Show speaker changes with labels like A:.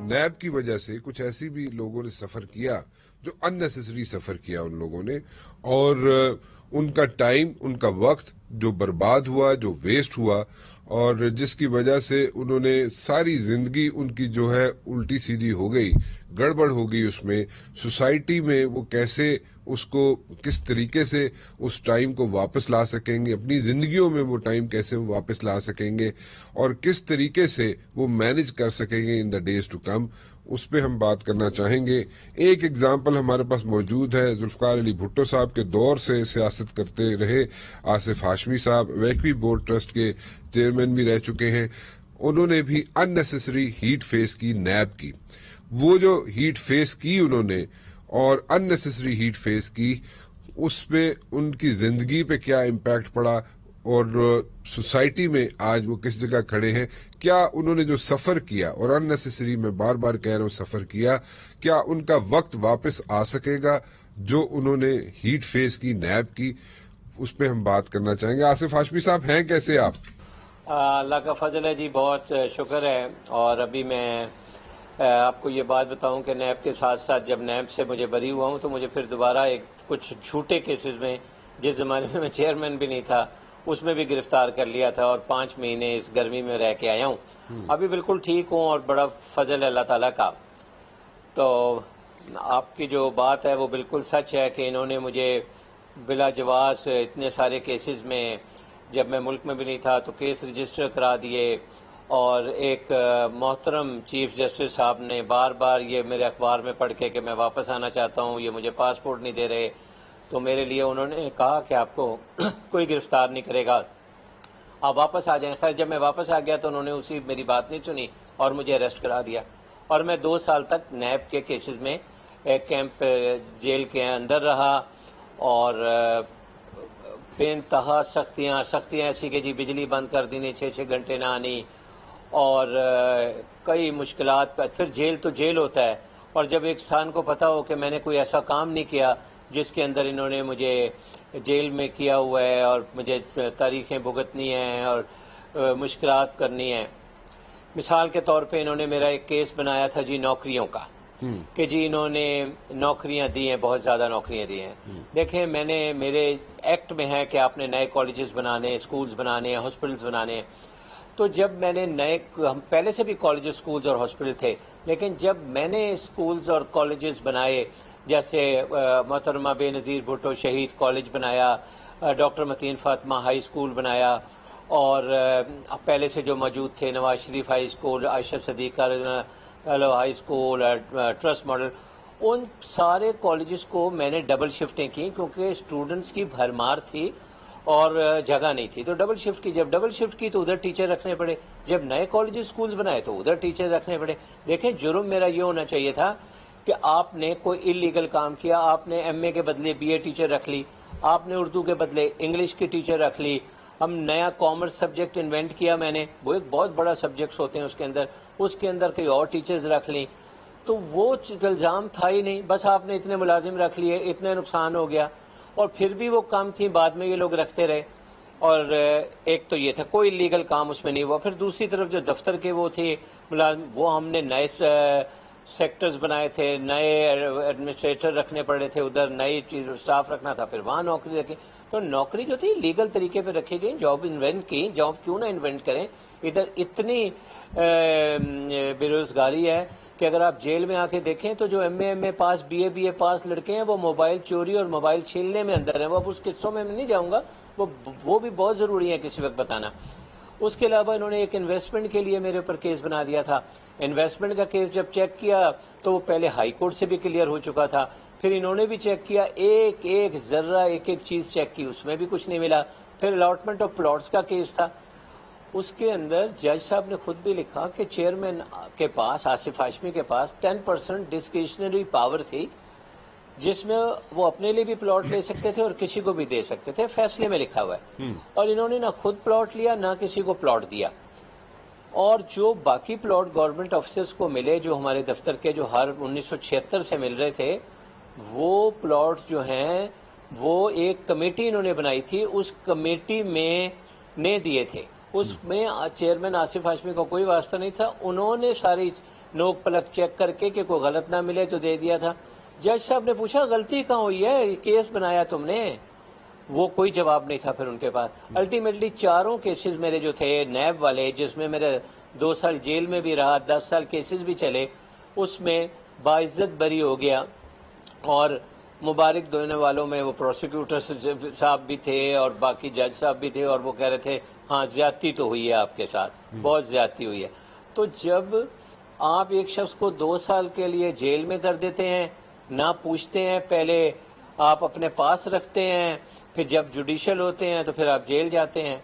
A: NAB کی وجہ سے کچھ ایسی بھی لوگوں نے سفر کیا جو اننیسیسری سفر کیا ان لوگوں نے، اور ان کا ٹائم، ان کا وقت جو برباد ہوا، جو ویسٹ ہوا، اور جس کی وجہ سے انہوں نے ساری زندگی ان کی جو ہے الٹی سیدھی ہو گئی، گڑبڑ ہو گئی اس میں۔ سوسائٹی میں وہ کیسے اس کو، کس طریقے سے اس ٹائم کو واپس لا سکیں گے، اپنی زندگیوں میں وہ ٹائم کیسے واپس لا سکیں گے، اور کس طریقے سے وہ مینج کر سکیں گے ان دا ڈیز ٹو کم، اس پہ ہم بات کرنا چاہیں گے۔ ایک ایگزامپل ہمارے پاس موجود ہے، ذوالفقار علی بھٹو صاحب کے دور سے سیاست کرتے رہے آصف ہاشمی صاحب، ویکوی بورڈ ٹرسٹ کے چیئرمین بھی رہ چکے ہیں۔ انہوں نے بھی اننیسیسری ہیٹ فیس کی نیب کی۔ وہ جو ہیٹ فیس کی انہوں نے اور اننیسیسری ہیٹ فیس کی، اس پہ ان کی زندگی پہ کیا امپیکٹ پڑا، اور سوسائٹی میں آج وہ کس جگہ کھڑے ہیں، کیا انہوں نے جو سفر کیا، اور اننیسیسری میں بار بار کہہ رہا ہوں سفر کیا، کیا ان کا وقت واپس آ سکے گا جو انہوں نے ہیٹ فیس کی، نیب کی، اس پہ ہم بات کرنا چاہیں گے۔ آصف ہاشمی صاحب ہیں کیسے آپ؟
B: اللہ کا فضل ہے جی، بہت شکر ہے۔ اور ابھی میں آپ کو یہ بات بتاؤں کہ نیب کے ساتھ ساتھ جب نیب سے مجھے بری ہوا ہوں تو مجھے پھر دوبارہ کچھ جھوٹے کیسز میں، جس زمانے میں چیئرمین بھی نہیں تھا، اس میں بھی گرفتار کر لیا تھا، اور 5 مہینے اس گرمی میں رہ کے آیا ہوں۔ ابھی بالکل ٹھیک ہوں، اور بڑا فضل ہے اللہ تعالیٰ کا۔ تو آپ کی جو بات ہے وہ بالکل سچ ہے کہ انہوں نے مجھے بلا جواز اتنے سارے کیسز میں، جب میں ملک میں بھی نہیں تھا تو کیس رجسٹر کرا دیے، اور ایک محترم چیف جسٹس صاحب نے بار بار یہ میرے اخبار میں پڑھ کے کہ میں واپس آنا چاہتا ہوں، یہ مجھے پاسپورٹ نہیں دے رہے، تو میرے لیے انہوں نے کہا کہ آپ کو کوئی گرفتار نہیں کرے گا، آپ واپس آ جائیں۔ خیر جب میں واپس آ گیا تو انہوں نے میری بات نہیں سنی اور مجھے اریسٹ کرا دیا، اور میں 2 سال تک نیب کے کیسز میں ایک کیمپ جیل کے اندر رہا، اور بے انتہا سختیاں ایسی کہ جی بجلی بند کر دینی، 6 گھنٹے نہ آنی، اور کئی مشکلات۔ پھر جیل تو جیل ہوتا ہے، اور جب ایک انسان کو پتا ہو کہ میں نے کوئی ایسا کام نہیں کیا جس کے اندر انہوں نے مجھے جیل میں کیا ہوا ہے، اور مجھے تاریخیں بھگتنی ہیں اور مشکلات کرنی ہیں۔ مثال کے طور پہ انہوں نے میرا ایک کیس بنایا تھا جی نوکریوں کا، کہ جی انہوں نے نوکریاں دی ہیں، بہت زیادہ نوکریاں دی ہیں۔ دیکھیں میرے ایکٹ میں ہے کہ آپ نے نئے کالجز بنانے، اسکولز بنانے، ہاسپٹلز بنانے۔ تو جب میں نے ہم پہلے سے بھی کالجز، اسکولز اور ہاسپٹل تھے، لیکن جب میں نے اسکولز اور کالجز بنائے، جیسے محترمہ بے نظیر بھٹو شہید کالج بنایا، ڈاکٹر متین فاطمہ ہائی اسکول بنایا، اور پہلے سے جو موجود تھے نواز شریف ہائی اسکول، عائشہ صدیقہ ہائی اسکول، ٹرسٹ ماڈل، ان سارے کالجز کو میں نے ڈبل شفٹیں کی، کیونکہ اسٹوڈنٹس کی بھرمار تھی اور جگہ نہیں تھی، تو ڈبل شفٹ کی۔ جب ڈبل شفٹ کی تو ادھر ٹیچر رکھنے پڑے، جب نئے کالجز اسکولز بنائے تو ادھر ٹیچر رکھنے پڑے۔ دیکھیں جرم میرا یہ ہونا چاہیے تھا کہ آپ نے کوئی انلیگل کام کیا، آپ نے ایم اے کے بدلے بی اے ٹیچر رکھ لی، آپ نے اردو کے بدلے انگلش کی ٹیچر رکھ لی، ہم نیا کامرس سبجیکٹ انوینٹ کیا میں نے، وہ ایک بہت بڑا سبجیکٹس ہوتے ہیں اس کے اندر کوئی اور ٹیچرز رکھ لیں، تو وہ الزام تھا ہی نہیں، بس آپ نے اتنے ملازم رکھ لیے، اتنے نقصان ہو گیا، اور پھر بھی وہ کام تھی، بعد میں یہ لوگ رکھتے رہے۔ اور ایک تو یہ تھا کوئی لیگل کام اس میں نہیں ہوا۔ پھر دوسری طرف جو دفتر کے وہ تھے ملازم، وہ ہم نے نئے سیکٹرز بنائے تھے، نئے ایڈمنسٹریٹر رکھنے پڑے تھے، ادھر نئی سٹاف رکھنا تھا، پھر وہاں نوکری رکھی، تو نوکری جو تھی لیگل طریقے پہ رکھی گئی، جاب انوینٹ کی، جاب کیوں نہ انوینٹ کریں۔ ادھر اتنی بے روزگاری ہے کہ اگر آپ جیل میں آ کے دیکھیں تو جو ایم اے پاس، بی اے پاس لڑکے ہیں، وہ موبائل چوری اور موبائل چھیننے میں اندر ہیں۔ وہ اب اس قصوں میں نہیں جاؤں گا، وہ بھی بہت ضروری ہے کسی وقت بتانا۔ اس کے علاوہ انہوں نے ایک انویسٹمنٹ کے لیے میرے اوپر کیس بنا دیا تھا۔ انویسٹمنٹ کا کیس جب چیک کیا تو وہ پہلے ہائی کورٹ سے بھی کلیئر ہو چکا تھا، پھر انہوں نے بھی چیک کیا، ایک ذرہ ایک چیز چیک کی، اس میں بھی کچھ نہیں ملا۔ پھر الاٹمنٹ آف پلاٹس کا کیس تھا، اس کے اندر جج صاحب نے خود بھی لکھا کہ چیئرمین کے پاس، آصف ہاشمی کے پاس 10% ڈسکریشنری پاور تھی، جس میں وہ اپنے لیے بھی پلاٹ لے سکتے تھے اور کسی کو بھی دے سکتے تھے، فیصلے میں لکھا ہوا ہے۔ اور انہوں نے نہ خود پلاٹ لیا نہ کسی کو پلاٹ دیا، اور جو باقی پلاٹ گورنمنٹ آفیسرز کو ملے، جو ہمارے دفتر کے جو ہر 1976 سے مل رہے تھے، وہ پلاٹ جو ہیں وہ ایک کمیٹی انہوں نے بنائی تھی، اس کمیٹی میں نے دیے تھے، اس میں چیئرمین آصف ہاشمی کا کوئی واسطہ نہیں تھا۔ انہوں نے ساری نوک پلک چیک کر کے کہ کوئی غلط نہ ملے تو دے دیا تھا. جج صاحب نے پوچھا غلطی کہاں ہوئی ہے, کیس بنایا تم نے؟ وہ کوئی جواب نہیں تھا پھر ان کے پاس. الٹیمیٹلی چاروں کیسز میرے جو تھے نیب والے, جس میں میرے 2 سال جیل میں بھی رہا, 10 سال کیسز بھی چلے, اس میں باعزت بری ہو گیا. اور مبارک دینے والوں میں وہ پروسیکیوٹر صاحب بھی تھے اور باقی جج صاحب بھی تھے, اور وہ کہہ رہے تھے ہاں زیادتی تو ہوئی ہے آپ کے ساتھ, بہت زیادتی ہوئی ہے. تو جب آپ ایک شخص کو 2 سال کے لیے جیل میں کر دیتے ہیں, نہ پوچھتے ہیں, پہلے آپ اپنے پاس رکھتے ہیں, پھر جب جوڈیشل ہوتے ہیں تو پھر آپ جیل جاتے ہیں,